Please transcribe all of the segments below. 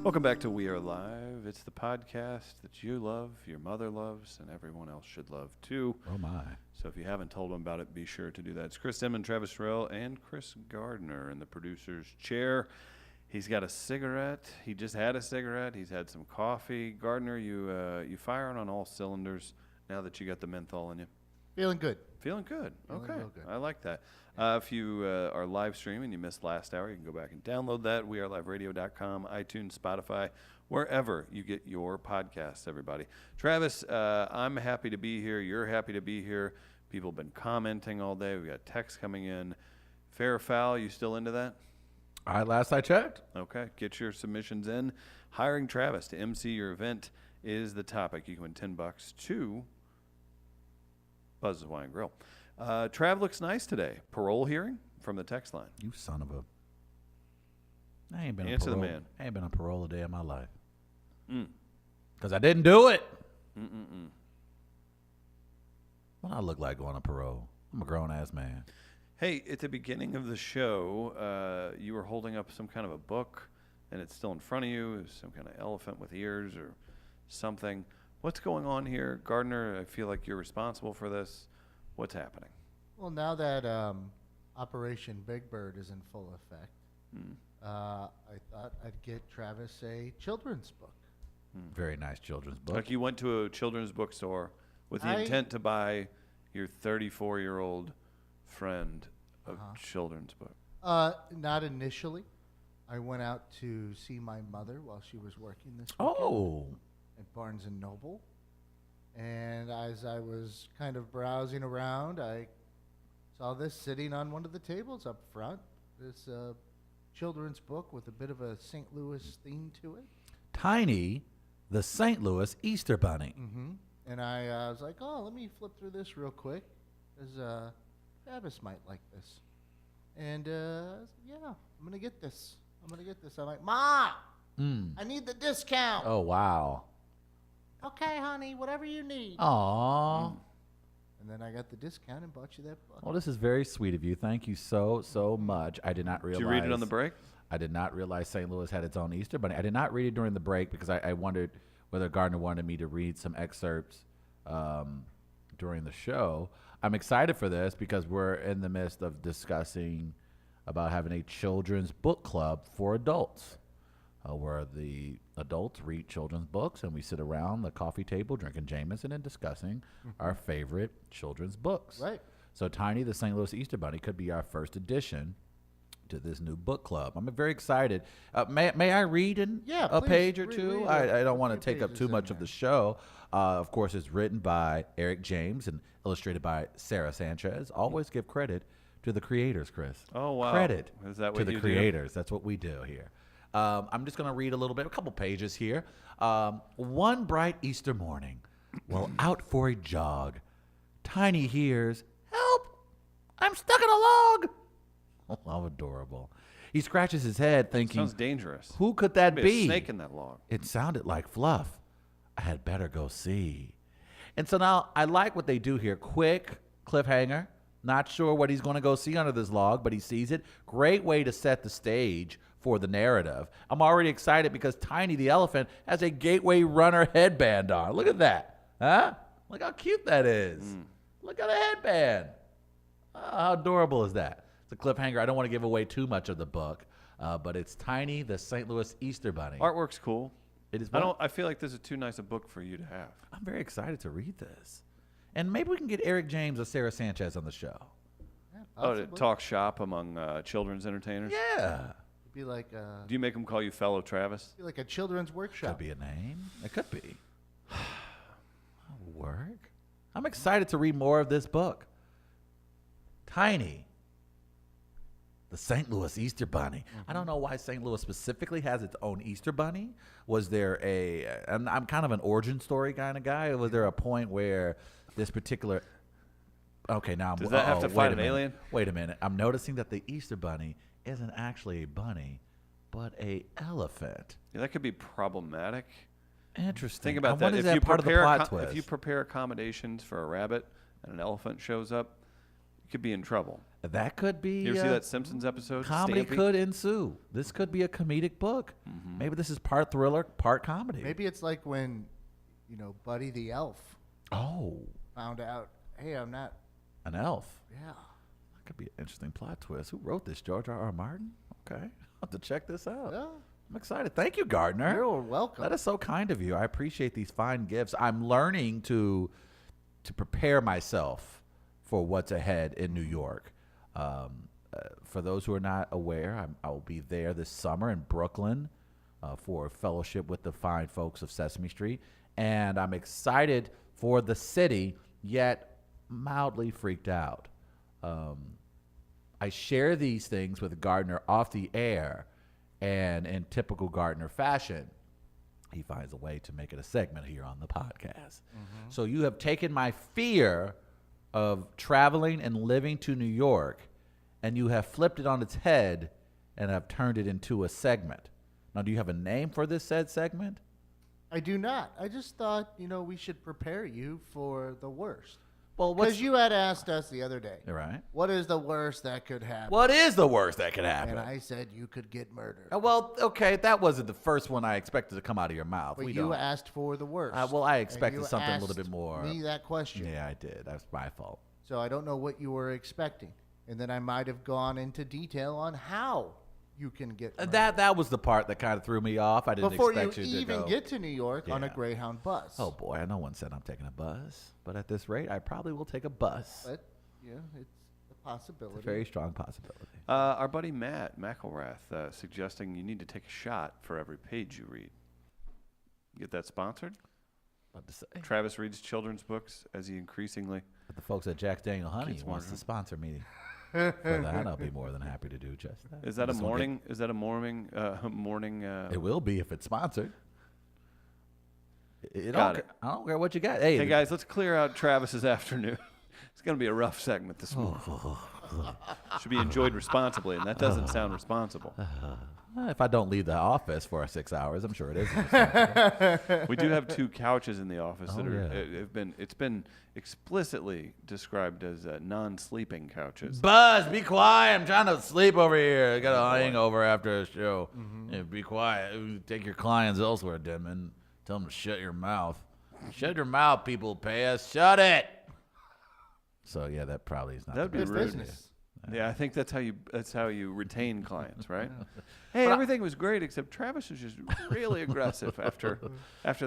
Welcome back to We Are Live. It's the podcast that you love, your mother loves, and everyone else should love too. Oh, my. So if you haven't told them about it, be sure to do that. It's Chris Demon, Travis Terrell, and Chris Gardner in the producer's chair. He's got a cigarette. He just had a cigarette. He's had some coffee. Gardner, you firing on all cylinders now that you got the menthol in you? Feeling good. Feeling good. Feeling Okay. real good. I like that. If you are live streaming, you missed last hour, you can go back and download that. WeAreLiveRadio.com, iTunes, Spotify, wherever you get your podcasts, everybody. Travis, I'm happy to be here. You're happy to be here. People have been commenting all day. We've got texts coming in. Fair or foul, you still into that? Last I checked. Okay. Get your submissions in. Hiring Travis to MC your event is the topic. You can win $10 to Buzz's Wine and Grill. Trav looks nice today. Parole hearing from the text line. You son of a... I ain't been Answer the on parole. man. I ain't been on parole a day in my life. Mm. Because I didn't do it. Mm-mm-mm. What I look like going on parole? I'm a grown-ass man. Hey, at the beginning of the show, you were holding up some kind of a book, and it's still in front of you. It's some kind of elephant with ears or something. What's going on here? Gardner, I feel like you're responsible for this. What's happening? Well, now that Operation Big Bird is in full effect, I thought I'd get Travis a children's book. Very nice children's book. Like you went to a children's bookstore with the intent to buy your 34-year-old friend a children's book. Not initially. I went out to see my mother while she was working this weekend Oh. at Barnes & Noble. And as I was kind of browsing around, I saw this sitting on one of the tables up front. This children's book with a bit of a St. Louis theme to it. Tiny, the St. Louis Easter Bunny. Mm-hmm. And I was like, oh, let me flip through this real quick, because Travis might like this. And I said, yeah, I'm going to get this. I'm like, Ma, I need the discount. Oh, wow. Okay, honey, whatever you need. Aw. And then I got the discount and bought you that book. Well, this is very sweet of you. Thank you so much. I did not realize. Did you read it on the break? I did not realize St. Louis had its own Easter Bunny. I did not read it during the break because I wondered whether Gardner wanted me to read some excerpts during the show. I'm excited for this because we're in the midst of discussing about having a children's book club for adults, where the adults read children's books and we sit around the coffee table drinking Jameson and discussing our favorite children's books. Right. So Tiny, the St. Louis Easter Bunny, could be our first addition to this new book club. I'm very excited. May I read a please, page or read two? a I don't want few to take up pages too in much of there. the show. Of course, it's written by Eric James and illustrated by Sarah Sanchez. Always give credit to the creators, Chris. Oh, wow. Credit Is that to what the you do? creators. That's what we do here. I'm just going to read a couple pages here. One bright Easter morning, while out for a jog, Tiny hears, "Help! I'm stuck in a log!" Oh, how adorable. He scratches his head thinking, Sounds dangerous. who could that Could be? a snake in that log. It sounded like Fluff. I had better go see. And so now I like what they do here. Quick cliffhanger. Not sure what he's going to go see under this log, but he sees it. Great way to set the stage for the narrative. I'm already excited because Tiny the elephant has a Gateway Runner headband on. Look at that. Huh? Look how cute that is. Look at the headband. Oh, how adorable is that? It's a cliffhanger. I don't want to give away too much of the book, but it's Tiny the St. Louis Easter Bunny. Artwork's cool. It is. I feel like this is too nice a book for you to have. I'm very excited to read this. And maybe we can get Eric James or Sarah Sanchez on the show. Yeah, Oh, to possibly. talk shop among children's entertainers? Yeah. It'd be like Do you make them call you fellow Travis? a children's workshop. Could be a name. It could be. That'll work. I'm excited to read more of this book. Tiny, the St. Louis Easter Bunny. I don't know why St. Louis specifically has its own Easter Bunny. Was there I'm kind of an origin story kind of guy. Was there a point where this particular... Okay, now Does that have to wait fight a an minute. alien? Wait a minute. I'm noticing that the Easter Bunny isn't actually a bunny, but a elephant. Yeah, that could be problematic. Interesting. Think about I that. wonder If is that you part of the prepare plot twist? if you prepare accommodations for a rabbit and an elephant shows up, could be in trouble. That could be. You ever see that Simpsons episode? Comedy Stampy? could ensue. This could be a comedic book. Maybe this is part thriller, part comedy. Maybe it's like when, Buddy the Elf Oh, found out, hey, I'm not. an elf. Yeah. That could be an interesting plot twist. Who wrote this? George R.R. Martin? Okay. I'll have to check this out. Yeah. I'm excited. Thank you, Gardner. You're welcome. That is so kind of you. I appreciate these fine gifts. I'm learning to prepare myself for what's ahead in New York. For those who are not aware, I will be there this summer in Brooklyn for a fellowship with the fine folks of Sesame Street. And I'm excited for the city, yet mildly freaked out. I share these things with Gardner off the air, and in typical Gardner fashion, he finds a way to make it a segment here on the podcast. So you have taken my fear of traveling and living to New York, and you have flipped it on its head and have turned it into a segment. Now, do you have a name for this said segment? I do not. I just thought, we should prepare you for the worst. Well, what's Because you had asked us the other day, right? what is the worst that could happen? What is the worst that could happen? And I said you could get murdered. Well, okay, that wasn't the first one I expected to come out of your mouth. But We you don't. asked for the worst. Well, I And expected you something a little asked bit more. me that question. Yeah, I did. That's my fault. So I don't know what you were expecting. And then I might have gone into detail on how you can get murdered. That was the part that kind of threw me off. I didn't Before expect you you to even go. get to New York on a Yeah. Greyhound bus. Oh boy, no one said I'm taking a bus, but at this rate, I probably will take a bus. But, it's a possibility. It's a very strong possibility. Our buddy Matt McElrath suggesting you need to take a shot for every page you read. Get that sponsored? About to say. Travis reads children's books as he increasingly. But the folks at Jack Daniel Honey Kids wants to wondering. sponsor me. For that, I'll be more than happy to do just that. Is that a Just don't morning? Is that a morning? Morning. It will be if it's sponsored. Got it. I don't care what you got. Hey, Hey guys, let's clear out Travis's afternoon. It's going to be a rough segment this morning. Should be enjoyed responsibly, and that doesn't sound responsible. if I don't leave the office for 6 hours, I'm sure it is. We do have 2 couches in the office that Oh, are yeah. it's been explicitly described as non-sleeping couches. Buzz, be quiet. I'm trying to sleep over here. I got a hangover after a show. Yeah, be quiet. Take your clients elsewhere, Denman. Tell them to shut your mouth. Shut your mouth, people pay us. Shut it. So yeah, that probably is not That'd the be best rude. idea. business. Yeah, I think that's how you retain clients, right? Hey, But everything was great except Travis was just really aggressive after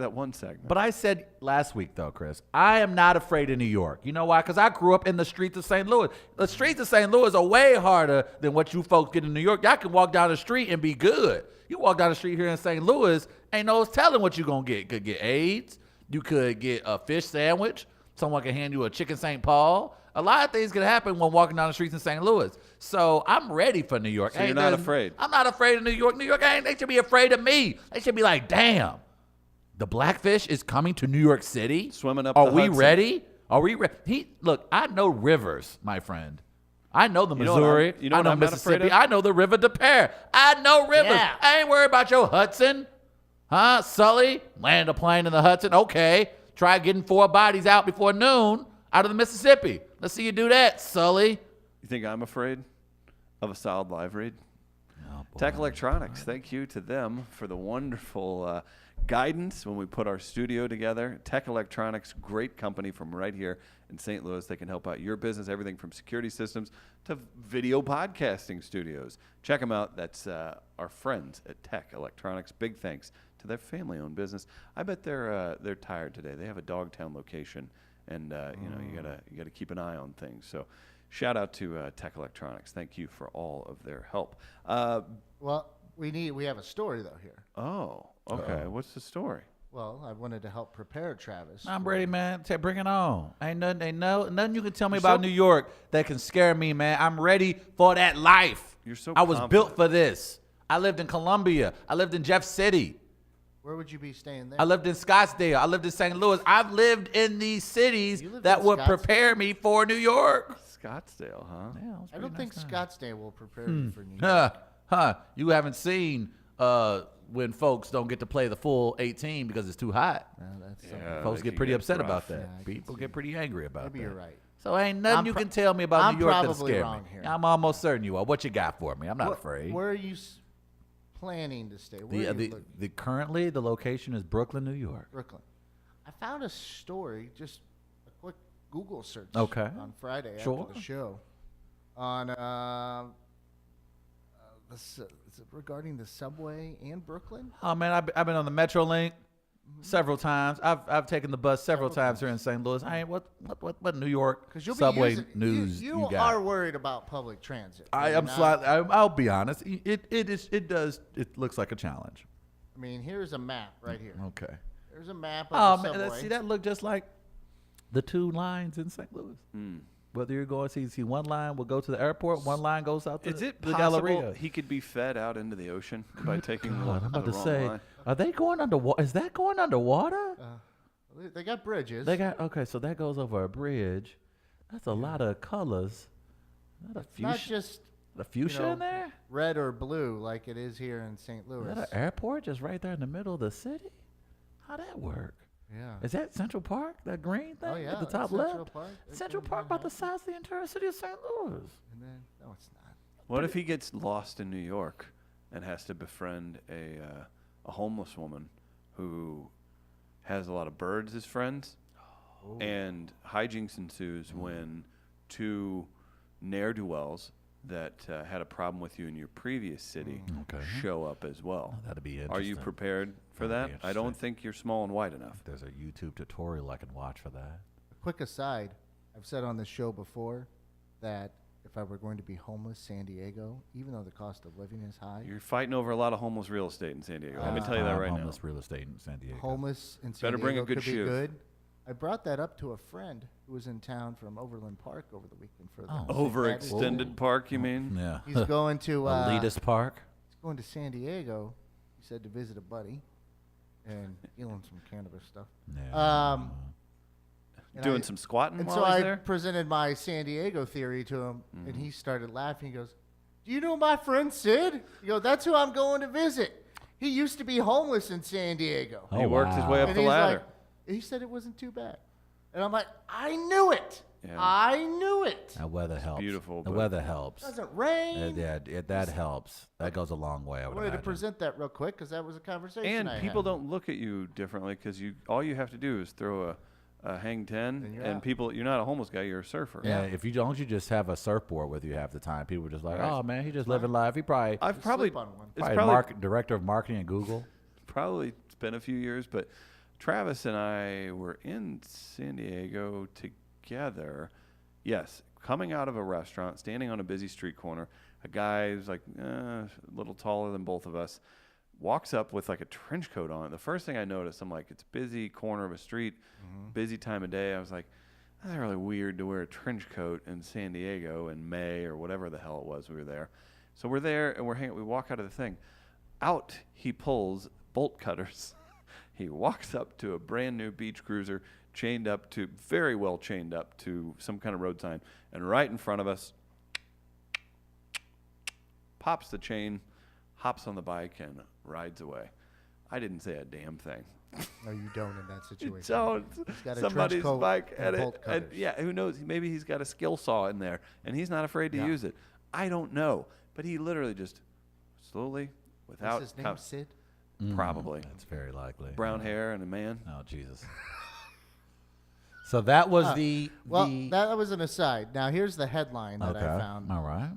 that one segment. But I said last week, though, Chris, I am not afraid of New York. You know why? Because I grew up in the streets of St. Louis. The streets of St. Louis are way harder than what you folks get in New York. Y'all can walk down the street and be good. You walk down the street here in St. Louis, ain't no telling what you're going to get. You could get AIDS. You could get a fish sandwich. Someone can hand you a chicken St. Paul. A lot of things can happen when walking down the streets in St. Louis. So I'm ready for New York. So you're not afraid? I'm not afraid of New York. New York, they should be afraid of me. They should be like, damn, the blackfish is coming to New York City? Swimming up Are the we Hudson. ready? Are we ready? Look, I know rivers, my friend. I know the You know what Missouri. you know I what know I'm not afraid Mississippi. of? I know the River de Pere. I know rivers. Yeah. I ain't worried about your Hudson. Huh? Sully? Land a plane in the Hudson. Okay. Try getting 4 bodies out before noon out of the Mississippi. Let's see you do that, Sully. You think I'm afraid of a solid live read? Oh, boy. Tech Electronics, thank you to them for the wonderful guidance when we put our studio together. Tech Electronics, great company from right here in St. Louis. They can help out your business, everything from security systems to video podcasting studios. Check them out. That's our friends at Tech Electronics. Big thanks to their family-owned business. I bet they're tired today. They have a Dogtown location, and you gotta keep an eye on things. So. Shout out to Tech Electronics. Thank you for all of their help. Well, we have a story though here. Oh, okay. What's the story? Well, I wanted to help prepare Travis. I'm for- ready, man. Bring it on. Ain't nothing you can tell me about New York that can scare me, man. I'm ready for that life. You're so I was built confident. for this. I lived in Columbia. I lived in Jeff City. Where would you be staying there? I lived in Scottsdale. I lived in St. Louis. I've lived in these cities You lived that in would Scottsdale? prepare me for New York. Scottsdale, huh? Yeah, I don't think Scottsdale will prepare you for New York. You haven't seen when folks don't get to play the full 18 because it's too hot. No, that's Yeah, Folks that get can pretty get upset rough. about that. Yeah, I can People see get pretty angry about maybe that. you're right. So ain't nothing I'm you pro- can tell me about I'm New York that'll probably scare wrong me. here. I'm almost certain you are. What you got for me? I'm not Wh- afraid. Where are you planning to stay? Where are you looking? Currently the location is Brooklyn, New York. Brooklyn. I found a story, just a quick Google search. Okay. On Friday Sure. after the show, on regarding the subway and Brooklyn. Oh man, I've been on the Metrolink several times. I've taken the bus several times here in St. Louis. I ain't what New York Because you'll subway be using, news you got. are worried about public transit. I You're am not- slightly. I'll be honest. It looks like a challenge. I mean, here's a map right here. Okay. There's a map Oh of the man, subway. see that look just like the two lines in St. Louis. Whether you're going to see one line will go to the airport, one line goes out to Is it the possible Galleria. he could be fed out into the ocean by taking the, God, I'm the about to wrong say, line? are they going underwater? Is that going underwater? They got bridges. They got okay, so that goes over a bridge. That's a lot of colors. Is that a not fuchsia? just The fuchsia you know, in there? red or blue like it is here in St. Is Louis. that an airport just right there in the middle of the city? How'd that work? Yeah. Is that Central Park? That green thing Oh, yeah, at the that's top Central left? Park. That's Central in Park about the Manhattan. size of the entire city of St. Louis. And then no, it's not. What if he gets lost in New York and has to befriend a homeless woman who has a lot of birds as friends, and hijinks ensues when two ne'er-do-wells that had a problem with you in your previous city Okay. show up as well. That'd be Are you interesting. prepared for That'd that? be I don't interesting. think you're small and wide enough. There's a YouTube tutorial I can watch for that. A quick aside, I've said on this show before that if I were going to be homeless, San Diego, even though the cost of living is high, You're fighting over a lot of homeless real estate in San Diego. Let me tell you that right now. Homeless real estate in San Diego. homeless in San Better Diego bring a good could be shoe. good. I brought that up to a friend who was in town from Overland Park over the weekend for the Oh. St. Patrick's Day. Overextended park, you mean? Yeah. He's going to Elitist Park. he's going to San Diego. He said to visit a buddy and dealing some cannabis stuff. Yeah. And Doing I- some squatting And while so he's I there? presented my San Diego theory to him, and he started laughing. He goes, "Do you know my friend Sid? You go, that's who I'm going to visit. He used to be homeless in San Diego." Oh, He worked his wow. way up And the he's ladder. like, he said it wasn't too bad. And I'm like, I knew it. Yeah. I knew it. That weather helps. beautiful, The but- weather helps. Doesn't rain. That helps. That goes a long way. I I would wanted to imagine. present that real quick because that was a conversation And I people had. don't look at you differently because all you have to do is throw a hang 10, And you're and out. people, you're not a homeless guy, you're a surfer. Yeah, if you don't, you just have a surfboard with you half the time. People are just like, Right. oh man, he just living life. He probably I've Just probably, slip on one. it's probably probably, director of marketing at Google. probably it's been a few years, but Travis and I were in San Diego together. Yes, coming out of a restaurant, standing on a busy street corner, a guy who's like a little taller than both of us walks up with like a trench coat on. The first thing I noticed, I'm like, it's busy corner of a street, busy time of day. I was like, that's really weird to wear a trench coat in San Diego in May or whatever the hell it was we were there. So we're there and we're hanging. We walk out of the thing. Out he pulls bolt cutters. He walks up to a brand new beach cruiser, very well chained up to some kind of road sign, and right in front of us, pops the chain, hops on the bike, and rides away. I didn't say a damn thing. No, you don't in that situation. So got a somebody's trench coat bike and at bolt it, and cutters. yeah, who knows? Maybe he's got a skill saw in there, and he's not afraid to Yeah. use it. I don't know, but he literally just slowly, without What's his name? Sid? probably That's very likely. brown hair and a man. Oh Jesus. So that was Well, the that was an aside. Now here's the headline that okay. I found. All right.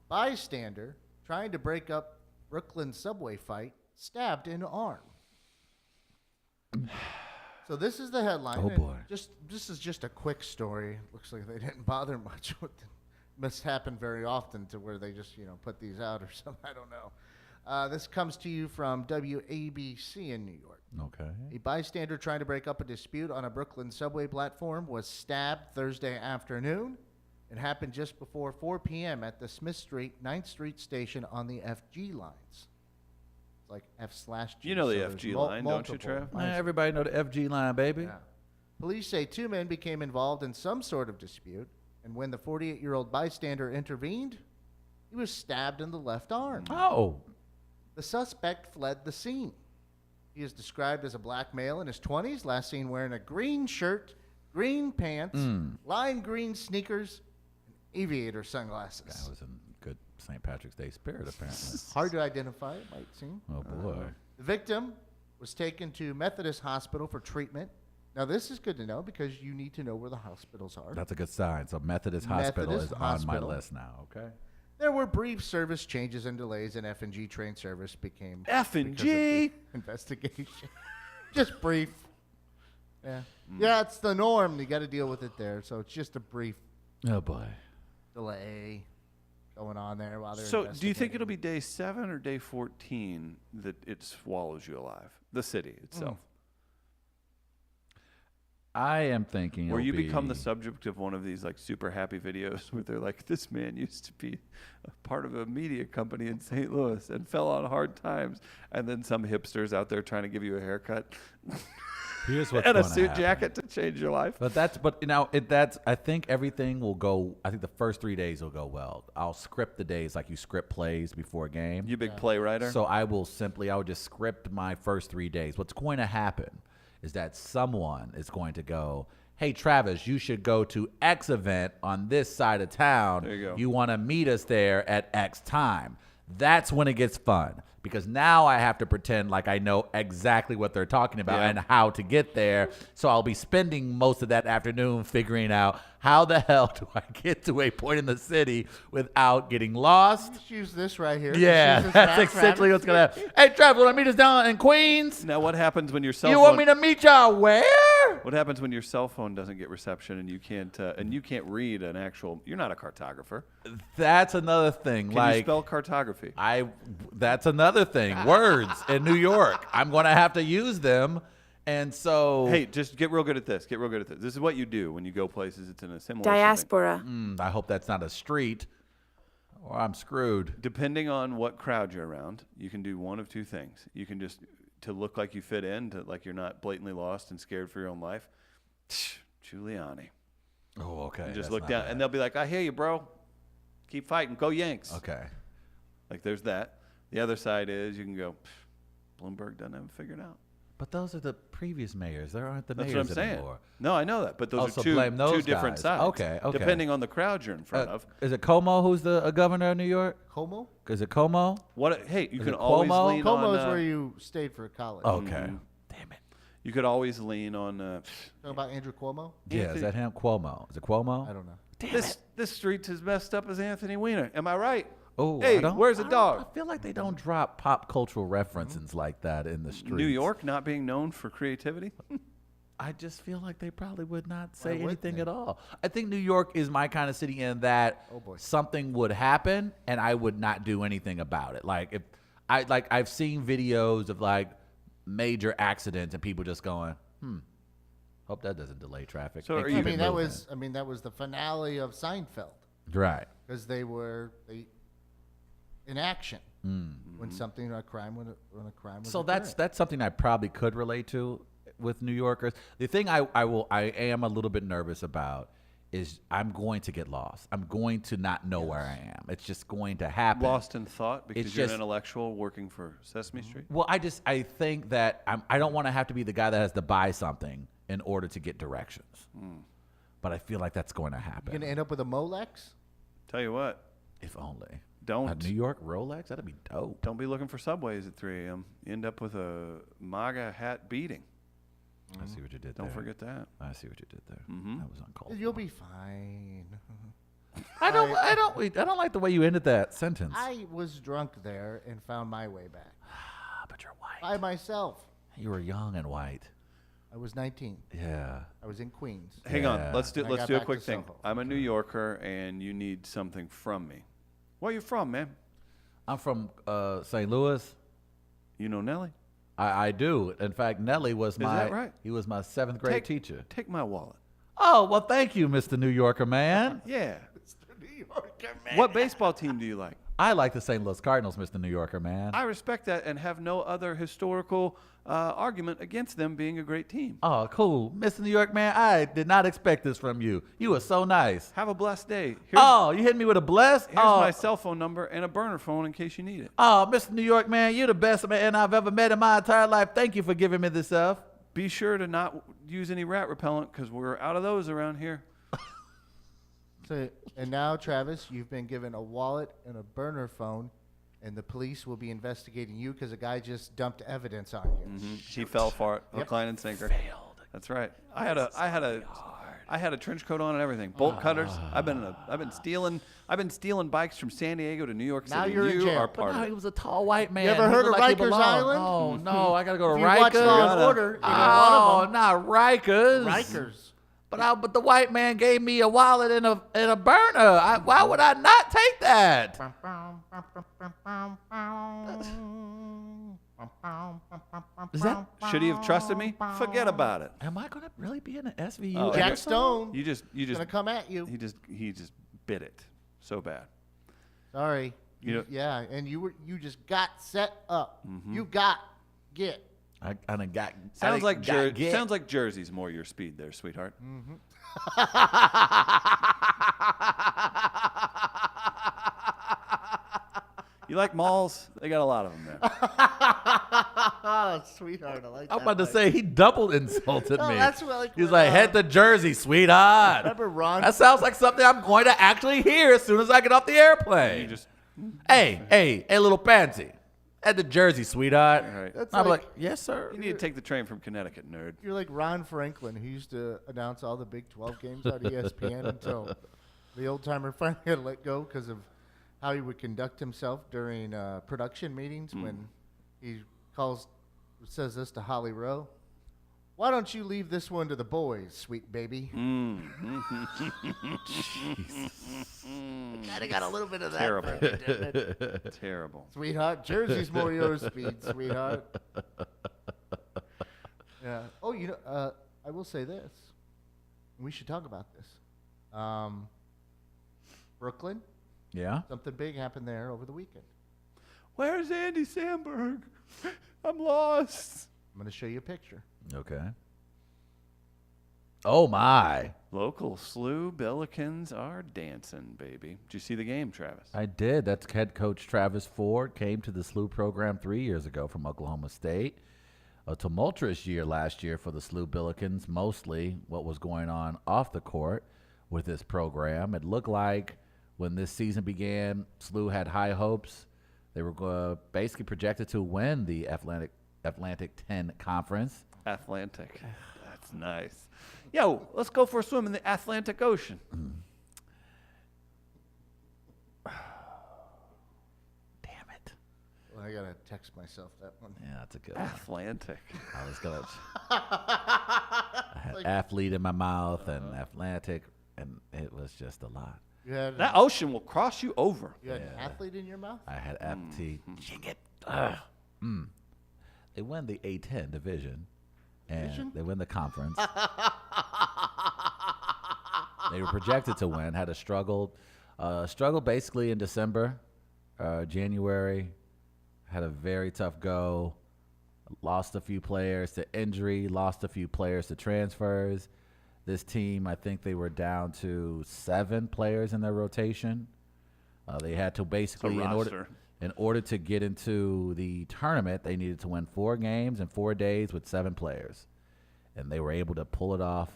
Bystander trying to break up Brooklyn subway fight, stabbed in arm. So this is the headline. Oh, and boy. This is just a quick story. Looks like they didn't bother much with it. Must happen very often to where they just put these out or something. I don't know. This comes to you from WABC in New York. Okay. A bystander trying to break up a dispute on a Brooklyn subway platform was stabbed Thursday afternoon. It happened just before 4 p.m. at the Smith Street, 9th Street station on the FG lines. It's like F/G. You know the so there's FG line, don't you, multiple Trev? lines. Everybody know the FG line, baby. Yeah. Police say two men became involved in some sort of dispute, and when the 48-year-old bystander intervened, he was stabbed in the left arm. Oh. The suspect fled the scene. He is described as a black male in his 20s, last seen wearing a green shirt green pants, lime green sneakers, and aviator sunglasses. That was in good St. Patrick's Day spirit, apparently. Hard to identify, it might seem. Oh, boy. The victim was taken to Methodist Hospital for treatment. Now, this is good to know because you need to know where the hospitals are. That's a good sign. So Methodist Hospital Methodist is Hospital. on my list now, okay? There were brief service changes and delays, and F&G train service became F&G? because of the investigation. Just brief. Yeah. Yeah, it's the norm. You got to deal with it there. So it's just a brief Oh, boy. delay going on there while they're So, do you think investigating. it'll be day 7 or day 14 that it swallows you alive? The city itself. I am thinking Where it'll you become the be- subject of one of these like super happy videos where they're like, this man used to be a part of a media company in St. Louis and fell on hard times. And then some hipsters out there trying to give you a haircut Here's what's and a gonna suit happen. jacket to change your life. That's I think everything will go. I think the first 3 days will go well. I'll script the days like you script plays before a game. You big play writer? So I will just script my first 3 days. What's going to happen is that someone is going to go, hey, Travis, you should go to X event on this side of town. There you go. You want to meet us there at X time. That's when it gets fun because now I have to pretend like I know exactly what they're talking about Yeah. and how to get there. So I'll be spending most of that afternoon figuring out how the hell do I get to a point in the city without getting lost. Just use this right here. Yeah, Just use this that's map, essentially Travis. what's gonna happen. Hey, Travis, want to meet us down in Queens? Now, what happens when your cell You phone... want me to meet y'all where? What happens when your cell phone doesn't get reception and you can't read an actual... You're not a cartographer. That's another thing. Can like you spell cartography? that's another thing. Words in New York. I'm gonna have to use them, and so Hey, just get real good at this. Get real good at this. This is what you do when you go places. It's an assimilation thing. Diaspora. I hope that's not a street, or I'm screwed. Depending on what crowd you're around, you can do one of two things. You can just, to look like you fit in, to like you're not blatantly lost and scared for your own life. Giuliani. Oh, okay. And just that's look not down, bad. and they'll be like, I hear you, bro. Keep fighting. Go Yanks. Okay. Like there's that. The other side is you can go, Bloomberg doesn't have it figured out. But those are the previous mayors. There aren't the That's mayors what I'm saying. anymore. No, I know that. But those Oh, so are two blame those different guys. sides. Okay, okay. Depending on the crowd you're in front of. Is it Como who's the governor of New York? Como? Is it Como? Hey, you Is can it always Cuomo? lean Como on... is where you stayed for college. Okay. Damn it. You could always lean on... Talking about Andrew Cuomo? Yeah, is that him? Cuomo. Is it Cuomo? I don't know. This street's as messed up as Anthony Weiner. Am I right? Oh, Hey, I don't- where's the I don't- dog? I feel like they don't drop pop cultural references like that in the streets. New York not being known for creativity? I just feel like they probably would not Why say would anything they? at all. I think New York is my kind of city in that Oh, boy. something would happen and I would not do anything about it. Like if I've seen videos of like major accidents and people just going, hope that doesn't delay traffic. So and are keep you- it moving. that was the finale of Seinfeld right. because they in action when something a crime was So occurring. that's something I probably could relate to with New Yorkers. The thing I am a little bit nervous about is I'm going to get lost. I'm going to not know where I am. It's just going to happen. Lost in thought because It's you're just- an intellectual working for Sesame Street? Well, I think that I don't want to have to be the guy that has to buy something in order to get directions. But I feel like that's going to happen. You're gonna end up with a Molex. Tell you what, If only. A don't. New York Rolex? That'd be dope. Don't be looking for subways at 3 a.m. You end up with a MAGA hat beating. I see what you did Don't there. forget that. I see what you did there. Mhm. That was uncalled. You'll be fine. I don't like the way you ended that sentence. I was drunk there and found my way back But you're white. by myself. You were young and white. I was 19. Yeah. I was in Queens. Hang Yeah. on. Let's do I a got back quick to thing. Soho. I'm a New Yorker, and you need something from me. Where you from, man? I'm from St. Louis. You know Nelly? I do. In fact, Nelly was that right? He was my 7th grade Take- teacher. Take my wallet. Oh, well, thank you, Mr. New Yorker man. Yeah. New Yorker, man. What baseball team do you like? I like the St. Louis Cardinals, Mr. New Yorker man. I respect that and have no other historical argument against them being a great team. Oh, cool. Mr. New York man, I did not expect this from you. You were so nice. Have a blessed day. Oh, you hit me with a bless? Here's Oh, my cell phone number and a burner phone in case you need it. oh, Mr. New York man, you're the best man I've ever met in my entire life. Thank you for giving me this stuff. be sure to not use any rat repellent because we're out of those around here. So, and now, Travis, you've been given a wallet and a burner phone, and the police will be investigating you because a guy just dumped evidence on you. He fell for it, hook, line, and sinker. Failed. That's right. I had a trench coat on and everything. Bolt cutters. I've been stealing bikes from San Diego to New York City. Now you're in you jail. are But part No, of he it. was a tall white man. ever He heard looked of like he Rikers belonged. Island? Oh, no, I got to go If to you watch Law and Rikers. Order, you know, Oh, one of them. not Rikers. Rikers. But the white man gave me a wallet and a burner. Why would I not take that? Should he have trusted me? Forget about it. Am I gonna really be in an SVU? Oh, Jack episode? Stone. You just gonna come at you. he just bit it so bad. Sorry. You know- Yeah, and you just got set up. You got get. I done got. Sounds like Jersey. sounds like Jersey's more your speed there, sweetheart. You like malls? They got a lot of them there. Sweetheart, I like I'm that about to one. say he double insulted No, me. that's what, like, He's when, like, head to Jersey, sweetheart. Remember Ron? That sounds like something I'm going to actually hear as soon as I get off the airplane. You just Hey, little pansy. Head to Jersey, sweetheart. all right. That's I'm like, like, yes, sir. You need to take the train from Connecticut, nerd. you're like Ron Franklin, who used to announce all the Big 12 games on ESPN until the old timer finally had to let go because of how he would conduct himself during production meetings when he says this to Holly Rowe. Why don't you leave this one to the boys, sweet baby? Mm. Kind of got a little bit of that. Terrible. for me, didn't it? Terrible. Sweetheart, Jersey's more your speed, sweetheart. Yeah. Oh, I will say this. We should talk about this. Brooklyn, Yeah. something big happened there over the weekend. Where's Andy Samberg? I'm lost. I'm going to show you a picture. Okay. Oh my. Local SLU Billikens are dancing, baby. Did you see the game, Travis? I did. That's head coach Travis Ford came to the SLU program 3 years ago from Oklahoma State. A tumultuous year last year for the SLU Billikens, mostly what was going on off the court with this program. It looked like when this season began, SLU had high hopes. They were basically projected to win the Atlantic 10 Conference. Atlantic. That's nice. Yo, let's go for a swim in the Atlantic Ocean. Damn it. Well, I got to text myself that one. Yeah, that's a good one. Atlantic. I was gonna. I had athlete in my mouth and Atlantic, and it was just a lot. You had, That ocean will cross you over. you had an athlete in your mouth? I had FT. They win the A10 division, and Division? they win the conference. They were projected to win. Had a struggle basically in December, January. Had a very tough go. Lost a few players to injury. Lost a few players to transfers. This team, I think they were down to 7 players in their rotation. They had to basically, roster. in order to get into the tournament, they needed to win 4 games in 4 days with 7 players. And they were able to pull it off.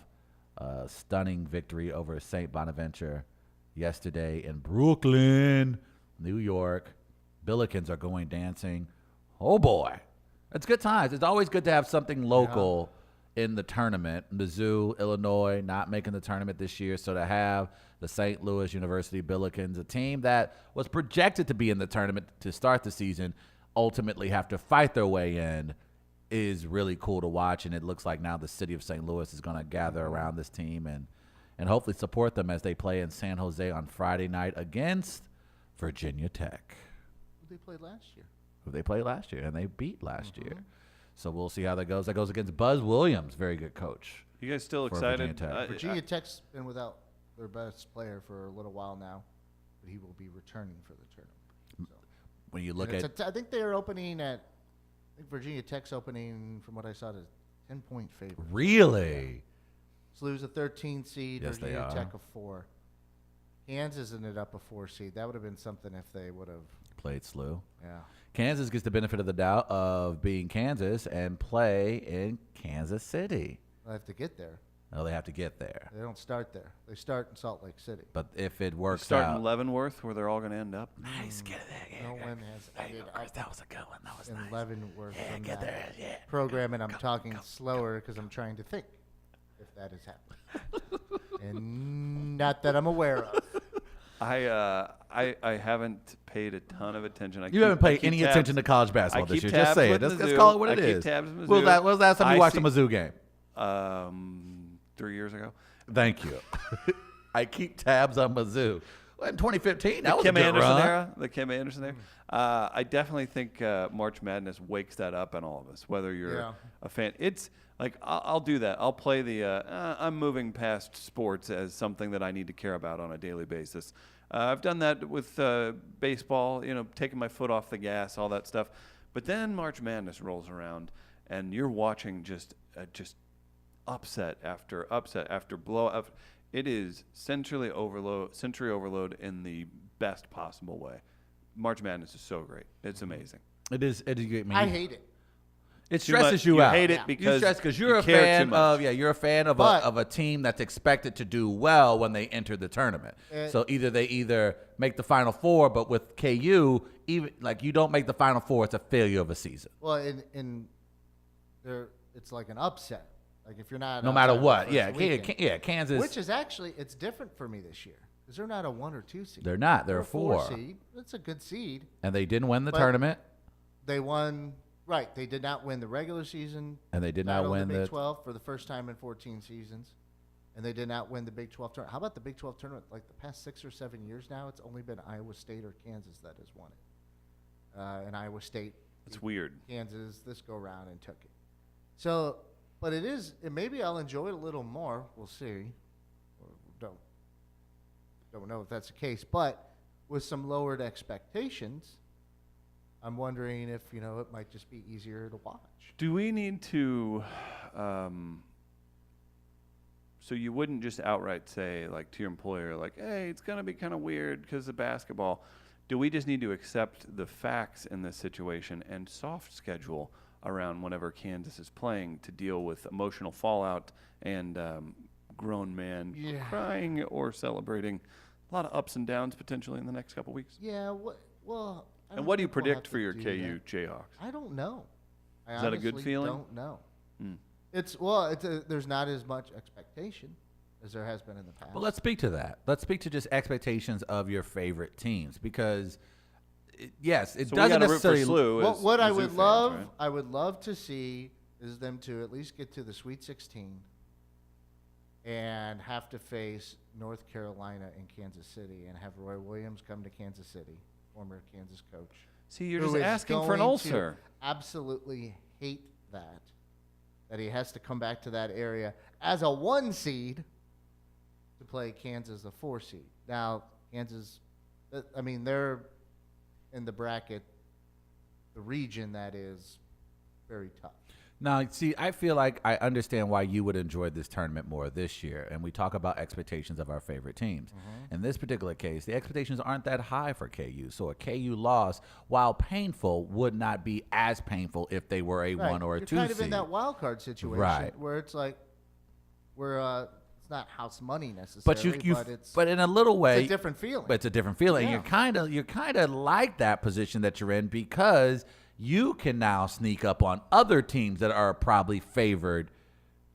Stunning victory over St. Bonaventure yesterday in Brooklyn, New York. Billikens are going dancing. Oh, boy. It's good times. It's always good to have something local in the tournament. Mizzou, Illinois, not making the tournament this year. So to have the St. Louis University Billikens, a team that was projected to be in the tournament to start the season, ultimately have to fight their way in, is really cool to watch. And it looks like now the city of St. Louis is going to gather around this team and hopefully support them as they play in San Jose on Friday night against Virginia Tech. Who they played last year? Who they played last year, and they beat last year. So we'll see how that goes. That goes against Buzz Williams, very good coach. You guys still For excited? Virginia Tech. Virginia Tech's been without their best player for a little while now, but he will be returning for the tournament. So. When you look And at I think they are opening at. I think Virginia Tech's opening, from what I saw, is 10-point favorite. really, SLU's a 13 seed. Yes, they Virginia are. Tech a 4. Kansas ended up a 4 seed. That would have been something if they would have. played SLU. Yeah. Kansas gets the benefit of the doubt of being Kansas and play in Kansas City. I have to get there. Oh, they have to get there. They don't start there. They start in Salt Lake City. But if it works Start out. in Leavenworth, where they're all going to end up. Nice, get it there. No one has ended up That was a good one. That was in nice. Leavenworth Yeah, on get that there. Yeah. program, and I'm talking slower because I'm trying to think if that has happened. And not that I'm aware of. I haven't paid a ton of attention. You haven't paid any attention to college I basketball this keep year. Just tabs say it. with Let's Mizzou. call it what I it keep is. tabs with When was Mizzou. the last time you I watched a see- Mizzou game? 3 years ago. Thank you. I keep tabs on Mizzou. Well, in 2015, that The was Kim a good Anderson run. era. The Kim Anderson era. I definitely think March Madness wakes that up in all of us, whether you're Yeah. a fan. It's like I'll do that. I'll play the I'm moving past sports as something that I need to care about on a daily basis. I've done that with baseball, taking my foot off the gas, all that stuff. But then March Madness rolls around, and you're watching just upset after blowout. It is century overload in the best possible way. March Madness is so great. It's amazing. It is. I mean, I hate it. It Too much- stresses you you out. hate it Yeah. You because stress because you you're a care too fan much. of you're a fan of But- a team that's expected to do well when they enter the tournament. So they make the Final Four, but with KU, even like you don't make the Final Four, it's a failure of a season. Well, in there, it's like an upset. Like if you're not No matter outside the what, first yeah, weekend. Kansas. Which is actually it's different for me this year because they're not a 1 or 2 seed. They're not. They're a four 4, seed. That's a good seed. and they didn't win the But- tournament, They won. Right, they did not win the regular season. and they did not title of win the Big the. 12 for the first time in 14 seasons, and they did not win the Big 12 tournament. How about the Big 12 tournament? Like the past 6 or 7 years now, it's only been Iowa State or Kansas that has won it, and Iowa State It's beat weird. Kansas this go round and took it. So, but it is, and maybe I'll enjoy it a little more. We'll see. Or don't know if that's the case, but with some lowered expectations, I'm wondering if it might just be easier to watch. Do we need to? So you wouldn't just outright say, like, to your employer, like, "Hey, it's gonna be kind of weird because of basketball." Do we just need to accept the facts in this situation and soft schedule around whenever Kansas is playing to deal with emotional fallout and grown man Yeah. crying or celebrating? A lot of ups and downs potentially in the next couple weeks. Yeah. Well. I And don't what do you think we'll predict have for to your do KU that. Jayhawks? I don't know. I Is that a good honestly feeling? Don't know. Mm. There's not as much expectation as there has been in the past. Well, let's speak to that. Let's speak to just expectations of your favorite teams because, yes, it So we doesn't got to root for necessarily. SLU. What I as Mizzou would fans, love, right? I would love to see is them to at least get to the Sweet 16 and have to face North Carolina and Kansas City and have Roy Williams come to Kansas City, former Kansas coach. See, you're who just is asking for an going to ulcer. Absolutely hate that he has to come back to that area as a 1 seed to play Kansas a 4 seed. Now, Kansas, they're in the bracket, the region that is very tough. Now, see, I feel like I understand why you would enjoy this tournament more this year. And we talk about expectations of our favorite teams. In this particular case, the expectations aren't that high for KU. So a KU loss, while painful, would not be as painful if they were a 1 or a You're 2 kind of seed. in that wild card situation, Right. where it's like, it's not house money necessarily, But in a little way, it's a different feeling. But it's a different feeling. Yeah. And you're kind of like that position that you're in because you can now sneak up on other teams that are probably favored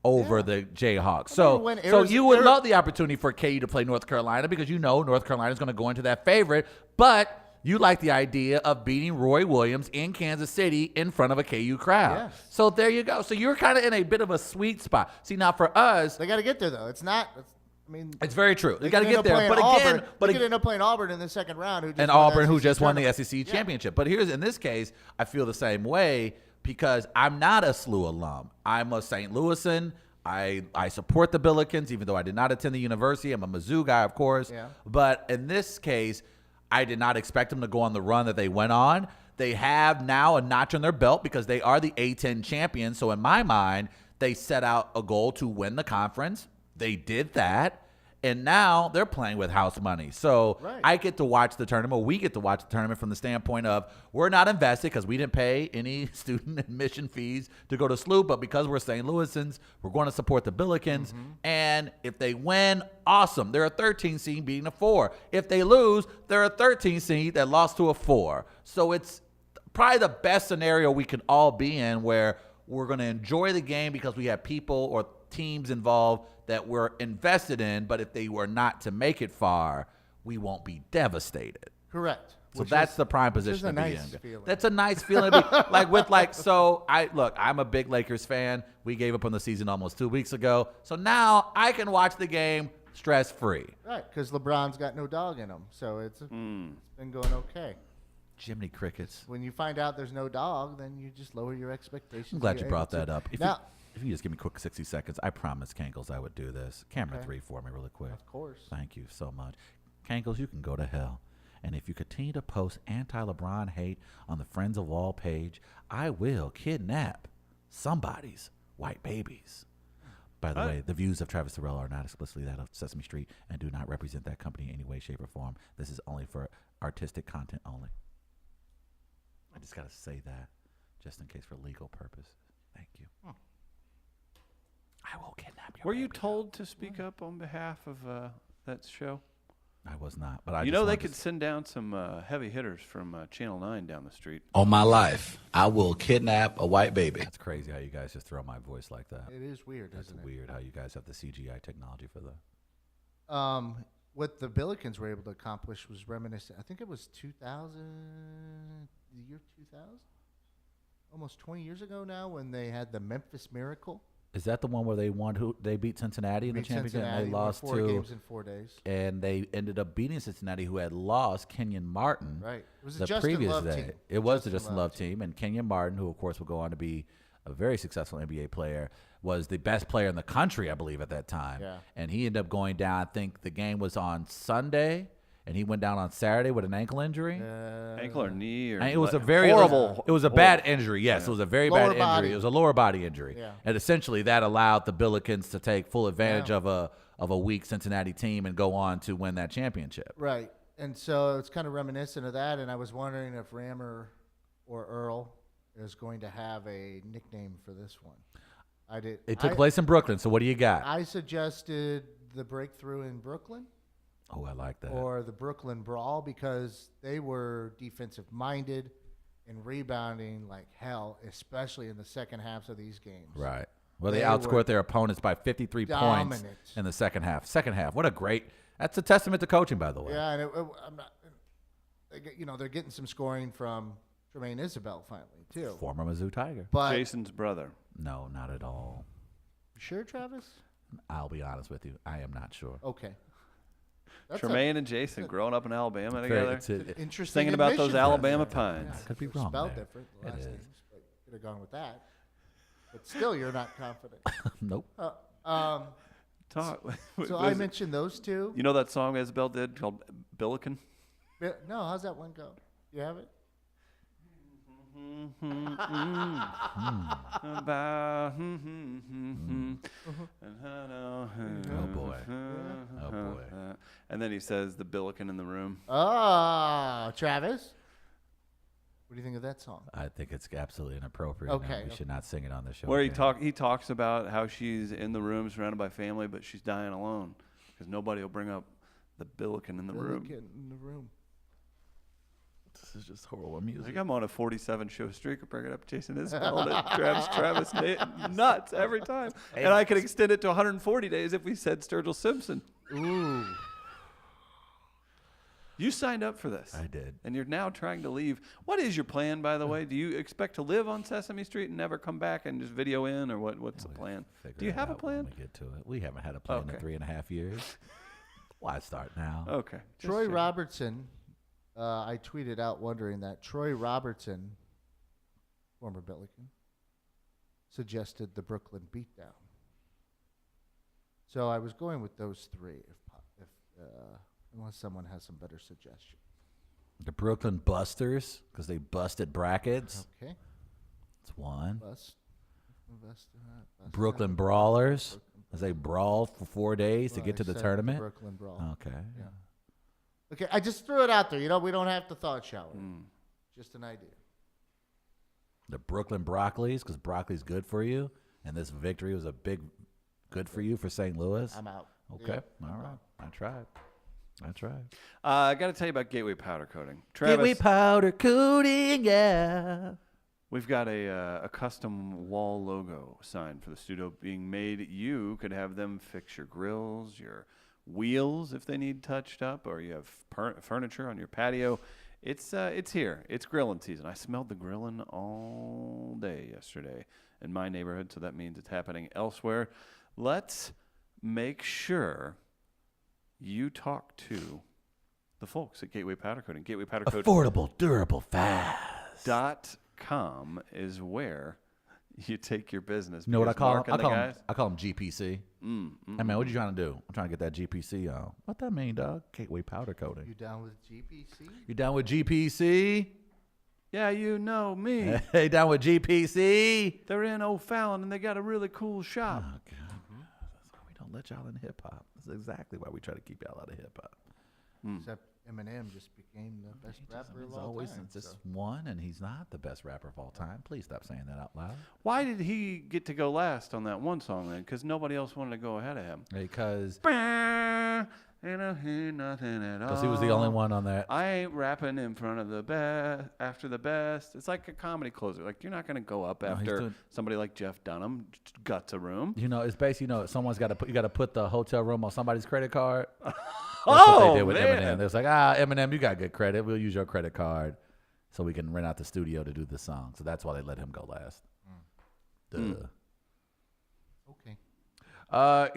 over Yeah. the Jayhawks. remember when So you would Ari- love the opportunity for KU to play North Carolina because you know North Carolina is going to go into that favorite, but you like the idea of beating Roy Williams in Kansas City in front of a KU crowd. Yes. So there you go. So you're kind of in a bit of a sweet spot. See, now for us, They got to get there though. it's very true. they You got to could get end up there. playing But Auburn. again, but they could end up playing Auburn in the second round. and Auburn, who just won the tournament. SEC Yeah. championship. But in this case, I feel the same way because I'm not a SLU alum. I'm a St. Louisan. I support the Billikens, even though I did not attend the university. I'm a Mizzou guy, of course. Yeah. But in this case, I did not expect them to go on the run that they went on. They have now a notch on their belt because they are the A-10 champions. So in my mind, they set out a goal to win the conference. They did that. And now they're playing with house money. So Right. I get to watch the tournament. We get to watch the tournament from the standpoint of we're not invested because we didn't pay any student admission fees to go to SLU. But because we're St. Louisans, we're going to support the Billikens. And if they win, awesome. They're a 13 seed beating a 4. If they lose, they're a 13 seed that lost to a 4. So it's probably the best scenario we could all be in where we're going to enjoy the game because we have people or teams involved that we're invested in, but if they were not to make it far, we won't be devastated. Correct. So that's the prime which is position a to be nice in. feeling. That's a nice feeling to be so I'm a big Lakers fan. We gave up on the season almost 2 weeks ago. So now I can watch the game stress free. Right, because LeBron's got no dog in him, so it's been going okay. Jiminy Crickets. When you find out there's no dog, then you just lower your expectations. I'm glad You're you brought able to- that up. If you just give me a quick 60 seconds, I promised Kankles I would do this. Camera Okay. 3 for me really quick. Of course. Thank you so much. Kankles, you can go to hell. And if you continue to post anti-LeBron hate on the Friends of WAL page, I will kidnap somebody's white babies. By the way, the views of Travis Terrell are not explicitly that of Sesame Street and do not represent that company in any way, shape, or form. This is only for artistic content only. I just got to say that just in case for legal purposes. Thank you. I will kidnap you. Were you told to speak up on behalf of that show? I was not, but I You just know they wanted could to send down some heavy hitters from Channel 9 down the street. On my life, I will kidnap a white baby. That's crazy how you guys just throw my voice like that. It is weird, That's isn't it? weird how you guys have the CGI technology for that. What the Billikens were able to accomplish was reminiscent. I think it was 2000, the year 2000, almost 20 years ago now, when they had the Memphis Miracle. Is that the one where they won? Who they beat Cincinnati in Beat the championship? Cincinnati, And they won lost 4 to, games in 4 days. and they ended up beating Cincinnati, who had lost Kenyon Martin. Right. It was The a Justin previous Love day. team. It was the Justin Love team, and Kenyon Martin, who of course will go on to be a very successful NBA player, was the best player in the country, I believe, at that time. Yeah. And he ended up going down. I think the game was on Sunday, and he went down on Saturday with an ankle injury. Ankle or knee or And it was a what? very horrible. It was a bad injury. Yes, it was a very Lower bad body. injury. It was a lower body injury, Yeah. and essentially that allowed the Billikens to take full advantage Yeah. of a weak Cincinnati team and go on to win that championship. Right. And so it's kind of reminiscent of that. And I was wondering if Rammer or Earl is going to have a nickname for this one. I did. It took place in Brooklyn. So what do you got? I suggested the breakthrough in Brooklyn Oh, I like that. or the Brooklyn Brawl because they were defensive minded and rebounding like hell, especially in the second halves of these games. Right. Well, they They were outscored their opponents by 53 points dominant. in the second half. Second half. What a great. That's a testament to coaching, by the way. Yeah, and I'm not. They're getting some scoring from Tremaine Isabel finally too. Former Mizzou Tiger. But Jason's brother. No, not at all. sure, Travis. I'll be honest with you. I am not sure. Okay. That's Tremaine and Jason growing up in Alabama together, It's interesting. singing about those admission. Alabama pines. Could be They're wrong spelled there. different. The It last is. names, but could have gone with that. But still, you're not confident. Nope. Talk. So I mentioned those two. You know that song Isabel did called Billiken? No, how's that one go? You have it? About Oh, boy. Oh, boy. And then he says the Billiken in the room. Oh, Travis. What do you think of that song? I think it's absolutely inappropriate. Okay, We should not sing it on the show. Where again. he talks about how she's in the room surrounded by family, but she's dying alone because nobody will bring up the Billiken in the room. Get in the room. This is just horrible I music. think I'm on a 47 show streak of bringing up Jason Isbell and Travis nuts every time. And I could extend it to 140 days if we said Sturgill Simpson. Ooh. You signed up for this. I did. And you're now trying to leave. What is your plan, by the way? Do you expect to live on Sesame Street and never come back and just video in, or what's the plan? Figure Do you it have a out when plan? We get to it. We haven't had a plan Okay. in 3.5 years. Why start now? Okay. just Troy checking. Robertson. I tweeted out wondering that Troy Robertson, former Billiken, suggested the Brooklyn Beatdown. So I was going with those three, unless someone has some better suggestion. The Brooklyn Busters, because they busted brackets. Okay. That's one. Bust. Brooklyn Brawlers. Brooklyn as they brawled for 4 days to Well, get to the except tournament. Brooklyn Brawl. Okay. Yeah. Okay, I just threw it out there. You know, we don't have to thought shower. Mm. Just an idea. The Brooklyn Broccolis, because broccoli's good for you, and this victory was a big good for you for St. Louis. I'm out. Okay. Yeah. All right. I tried. I got to tell you about Gateway Powder Coating. Travis, Gateway powder coating, yeah. we've got a custom wall logo sign for the studio being made. You could have them fix your grills, your wheels if they need touched up, or you have furniture on your patio. It's here. It's grilling season. I smelled the grilling all day yesterday in my neighborhood, so that means it's happening elsewhere. Let's make sure you talk to the folks at Gateway Powder Coating. Gateway Powder Coating. Affordable, durable, fast. .com is where you take your business. You know what I because call Mark them? and the guys, I call them GPC. Hey, man, what you trying to do? I'm trying to get that GPC on. What that mean, dog? Gateway powder coating. You down with GPC? You down with GPC? Yeah, you know me. Hey, down with GPC? They're in O'Fallon and they got a really cool shop. Oh, God. That's why we don't let y'all in hip-hop. That's exactly why we try to keep y'all out of hip-hop. Except Eminem just became the best rapper of He's all always time. just so. one, and he's not the best rapper of all time. Please stop saying that out loud. Why did he get to go last on that one song then? Because nobody else wanted to go ahead of him. Because And I hear nothing at all. he was the only one on that. I ain't rapping in front of the best, after the best. It's like a comedy closer. Like, you're not going to go up he's after doing- somebody like Jeff Dunham, guts a room. You know, it's basically, someone's got to put, you got to put the hotel room on somebody's credit card. That's Oh, what they did with man. Eminem. They was like, Eminem, you got good credit. We'll use your credit card so we can rent out the studio to do the song. So that's why they let him go last. Duh. Okay.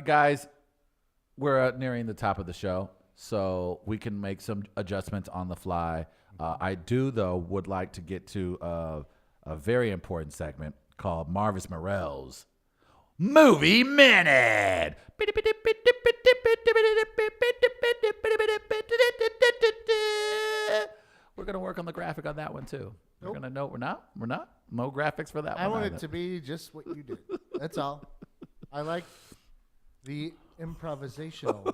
Guys, we're nearing the top of the show, so we can make some adjustments on the fly. I do, though, would like to get to a very important segment called Marvis Morell's Movie Minute. We're going to work on the graphic on that one, too. We're going to know we're not. No graphics for that I one. want either. it to be just what you did. That's all. I like the improvisational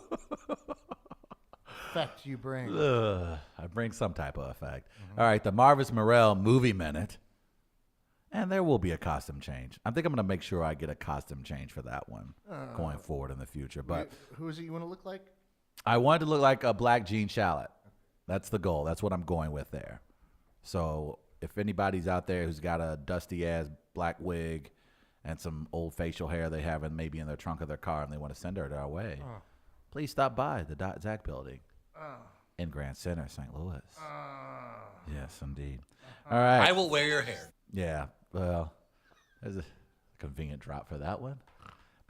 effect you bring. I bring some type of effect. All right, the Marvis Morell Movie Minute. And there will be a costume change. I think I'm going to make sure I get a costume change for that one going forward in the future. But Who is it you want to look like? I wanted to look like a black Gene Shalit. That's the goal. That's what I'm going with there. So if anybody's out there who's got a dusty-ass black wig and some old facial hair they have maybe in their trunk of their car and they want to send her our way, please stop by the Zach building in Grand Center, St. Louis. Yes, indeed. All right. I will wear your hair. Yeah, well, there's a convenient drop for that one.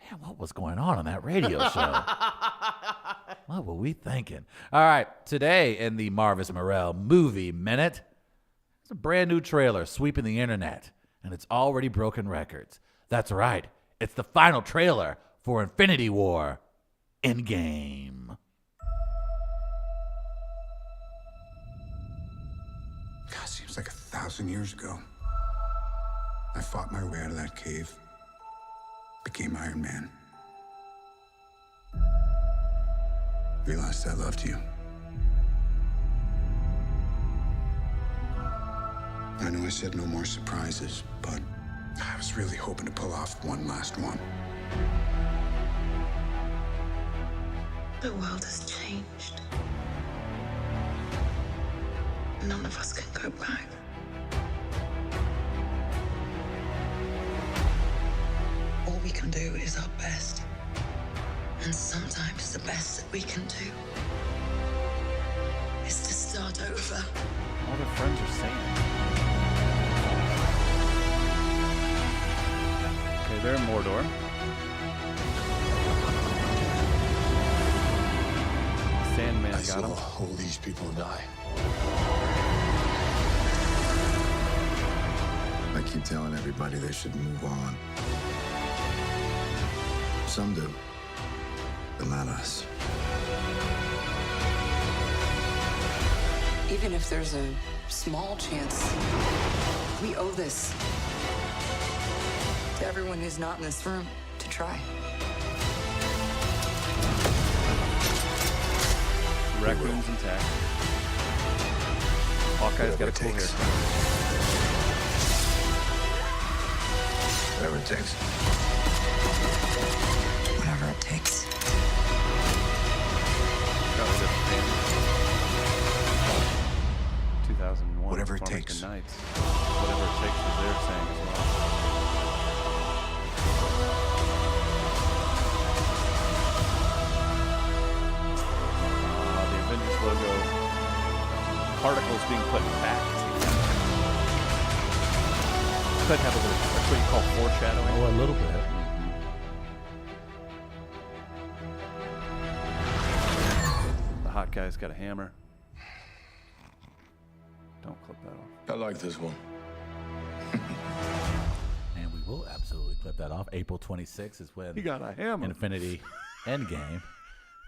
Man, what was going on that radio show? What were we thinking? All right, today in the Marvis Morell Movie Minute, it's a brand new trailer sweeping the internet, and it's already broken records. That's right, it's the final trailer for Infinity War Endgame. God, seems like 1,000 years ago. I fought my way out of that cave, became Iron Man. Realized I loved you. I know I said no more surprises, but I was really hoping to pull off one last one. The world has changed. None of us can go back. All we can do is our best. And sometimes the best that we can do is to start over. All their friends are saying. Okay, they're in Mordor. Sandman I got saw him. all these people die. I keep telling everybody they should move on. Some do, but not us. Even if there's a small chance, we owe this to everyone who's not in this room to try. Raccoon's intact. Hawkeye's got a cool haircut. Whatever it takes. Whatever it takes. Probably the famous 2001. Whatever it Farmington takes. Nights. Whatever it takes is their saying as well. The Avengers logo. Particles being put back together. Could have a little. That's what you call foreshadowing. Oh, a little bit. The hot guy's got a hammer. Don't clip that off. I like this one. And we will absolutely clip that off. April 26th is when He got a hammer. Infinity Endgame.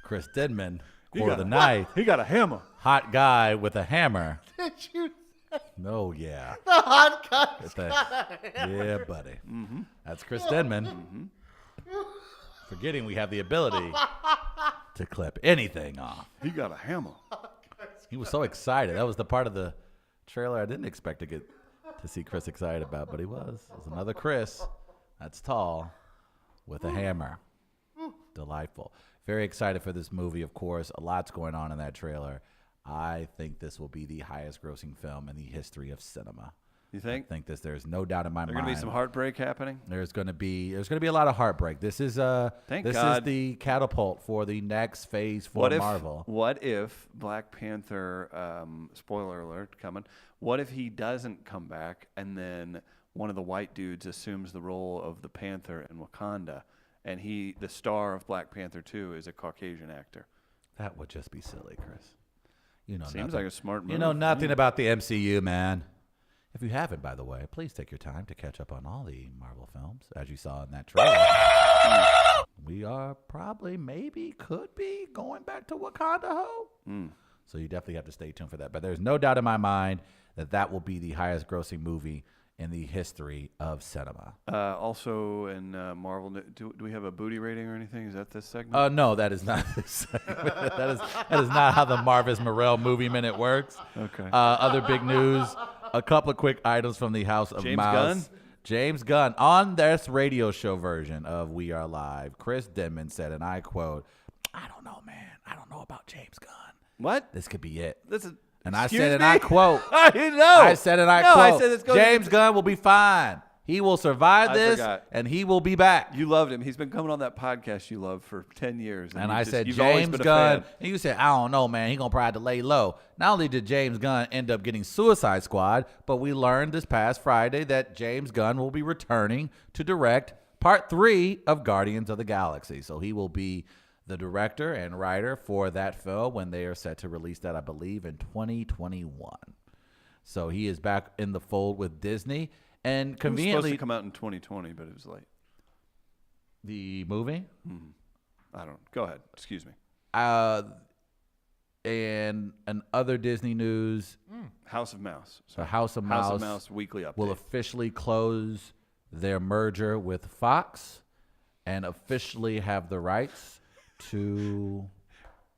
Chris Denman, He Core got of the a- Night, He got a hammer. hot guy with a hammer. Did you? Oh, yeah. The hot guy. With a- yeah, buddy. That's Chris Denman. Forgetting we have the ability to clip anything off. He got a hammer. He was so excited. That was the part of the trailer I didn't expect to see Chris excited about, but he was. It was another Chris that's tall with a hammer. Delightful. Very excited for this movie, of course. A lot's going on in that trailer. I think this will be the highest grossing film in the history of cinema. You I think? think there's no doubt in my There's mind. going to be some heartbreak happening? There's going to be a lot of heartbreak. This is Thank this God. is the catapult for the next phase for Marvel. What if Black Panther, spoiler alert coming, what if he doesn't come back and then one of the white dudes assumes the role of the Panther in Wakanda and the star of Black Panther 2 is a Caucasian actor? That would just be silly, Chris. You know, Seems nothing. like a smart move. You know nothing about the MCU, man. If you haven't, by the way, please take your time to catch up on all the Marvel films, as you saw in that trailer. We are probably, maybe, could be going back to Wakanda Ho. So you definitely have to stay tuned for that. But there's no doubt in my mind that will be the highest grossing movie in the history of cinema. Also in Marvel, do we have a booty rating or anything? Is that this segment? No, that is not this segment. that is not how the Marvis Morel Movie Minute works. Okay. Other big news, a couple of quick items from the House of James Mouse. Gunn? James Gunn, on this radio show version of We Are Live, Chris Denman said, and I quote, "I don't know, man. I don't know about James Gunn. What? This could be it." This is. And I Excuse said, and me? I quote, I know. I said, and I No, quote, I said it's going James to Gunn will be fine. He will survive I this, forgot. and he will be back. You loved him. He's been coming on that podcast you love for 10 years. And I said, you've always James been a Gunn. fan. And you said, I don't know, man. He going to probably have to lay low. Not only did James Gunn end up getting Suicide Squad, but we learned this past Friday that James Gunn will be returning to direct part 3 of Guardians of the Galaxy. So he will be the director and writer for that film when they are set to release that, I believe, in 2021. So he is back in the fold with Disney. And It was supposed conveniently, to come out in 2020, but it was late. the movie, I don't. Go ahead. Excuse me. and other Disney news, House of Mouse. the House of House Mouse, of Mouse weekly update. will officially close their merger with Fox and officially have the rights to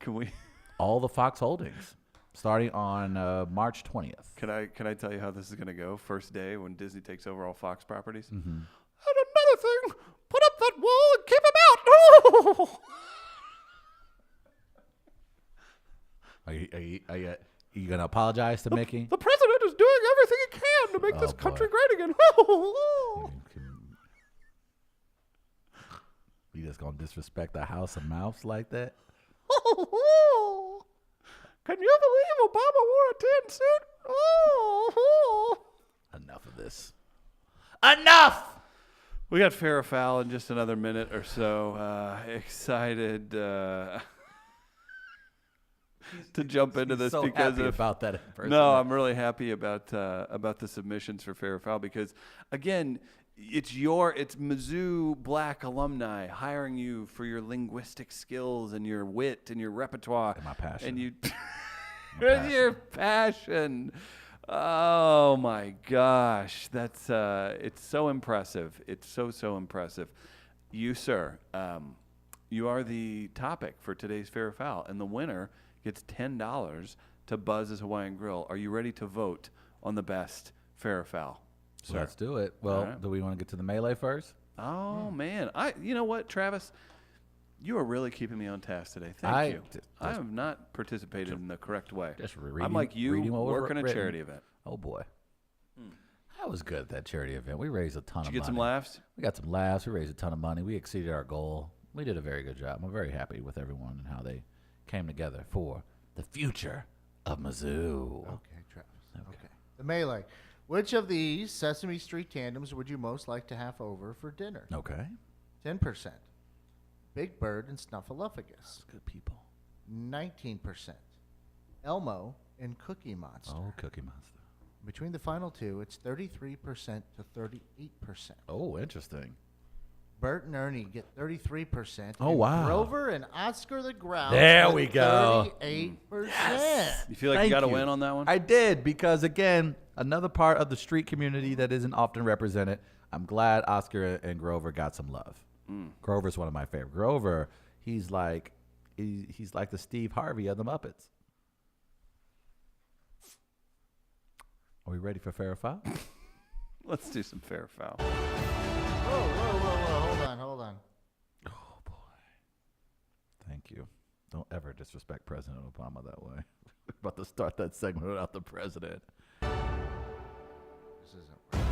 Can we? all the Fox holdings starting on March 20th. Can I tell you how this is going to go? First day when Disney takes over all Fox properties. Mm-hmm. And another thing, put up that wall and keep him out. Are you going to apologize to Mickey? The president is doing everything he can to make Oh, this boy. country great again. You just going to disrespect the House of Mouse like that? Can you believe Obama wore a tin suit? Enough of this. Enough! We got Farrah Fowl in just another minute or so. Excited to jump into this so because happy of about that person. No, I'm really happy about the submissions for Farrah Fowl because again, it's Mizzou Black alumni hiring you for your linguistic skills and your wit and your repertoire And my passion. and you My and your passion. Oh my gosh, that's it's so impressive. It's so impressive. You, sir, You are the topic for today's Fair or Foul, and the winner gets $10 to Buzz's Hawaiian Grill. Are you ready to vote on the best Fair or Foul? So let's do it. Well, All right. do we want to get to the melee first? Oh, man. You know what, Travis? You are really keeping me on task today. Thank you. I have not participated in the correct way. Just I'm like you, reading what we've working a written. charity event. Oh, boy. That was good, that charity event. We raised a ton of Did money. you get some laughs? We got some laughs. We raised a ton of money. We exceeded our goal. We did a very good job. I'm very happy with everyone and how they came together for the future of Mizzou. Okay, Travis. Okay. The melee. Which of these Sesame Street tandems would you most like to have over for dinner? Okay. 10%. Big Bird and Snuffleupagus. Good people. 19%. Elmo and Cookie Monster. Oh, Cookie Monster. Between the final two, it's 33% to 38%. Oh, interesting. Bert and Ernie get 33%. Oh, and wow. Grover and Oscar the Grouch. There get we go. 38%. You feel like Thank you got to you. win on that one? I did, because, again, another part of the street community that isn't often represented. I'm glad Oscar and Grover got some love. Grover's one of my favorite. Grover, he's like the Steve Harvey of the Muppets. Are we ready for Fair or Foul? Let's do some Fair or Foul. Whoa. Hold on. Oh, boy. Thank you. Don't ever disrespect President Obama that way. We're about to start that segment without the president. This isn't right.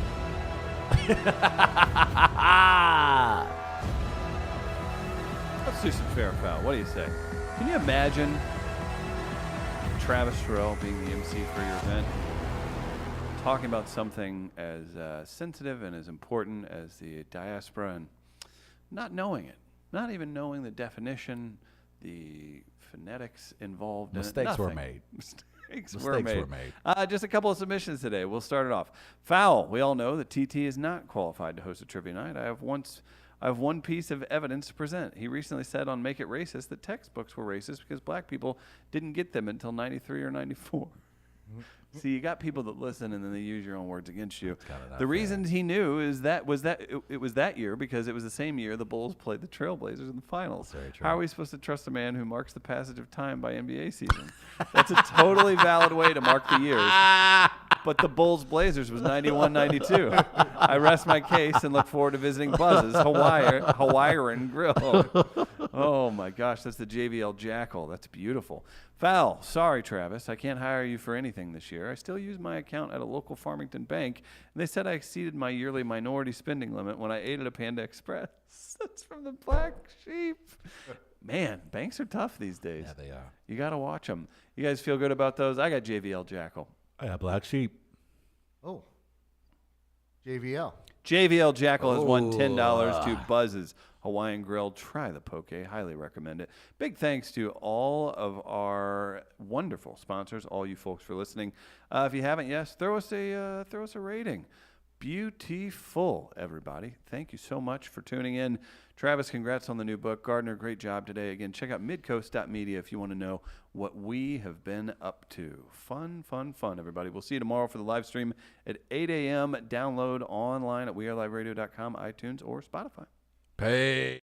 Let's do some Fair or Foul. What do you say? Can you imagine Travis Terrell being the MC for your event, talking about something as sensitive and as important as the diaspora, and not knowing it, not even knowing the definition, the phonetics involved. Mistakes were nothing. Made. Mistakes Mistakes were made. Just a couple of submissions today. We'll start it off. Foul. We all know that TT is not qualified to host a trivia night. I have one piece of evidence to present. He recently said on Make It Racist that textbooks were racist because black people didn't get them until 93 or 94. See, you got people that listen and then they use your own words against you. The reasons he knew it was that year because it was the same year the Bulls played the Trailblazers in the finals. Very true. How are we supposed to trust a man who marks the passage of time by NBA season? That's a totally valid way to mark the years. But the Bulls Blazers was 91-92. I rest my case and look forward to visiting Buzz's Hawaiian Grill. Oh my gosh, that's the JVL Jackal. That's beautiful. Foul. Sorry, Travis. I can't hire you for anything this year. I still use my account at a local Farmington bank, and they said I exceeded my yearly minority spending limit when I ate at a Panda Express. That's from the Black Sheep. Man, banks are tough these days. Yeah, they are. You got to watch them. You guys feel good about those? I got JVL Jackal. I got Black Sheep. Oh. JVL. JVL Jackal has won Oh. $10 to Buzz's Hawaiian Grill. Try the poke. Highly recommend it. Big thanks to all of our wonderful sponsors, all you folks for listening. If you haven't, yes, throw us a rating. Beautiful, everybody. Thank you so much for tuning in. Travis, congrats on the new book. Gardner, great job today. Again, check out midcoast.media if you want to know what we have been up to. Fun, everybody. We'll see you tomorrow for the live stream at 8 a.m. Download online at weareliveradio.com, iTunes, or Spotify. Pay.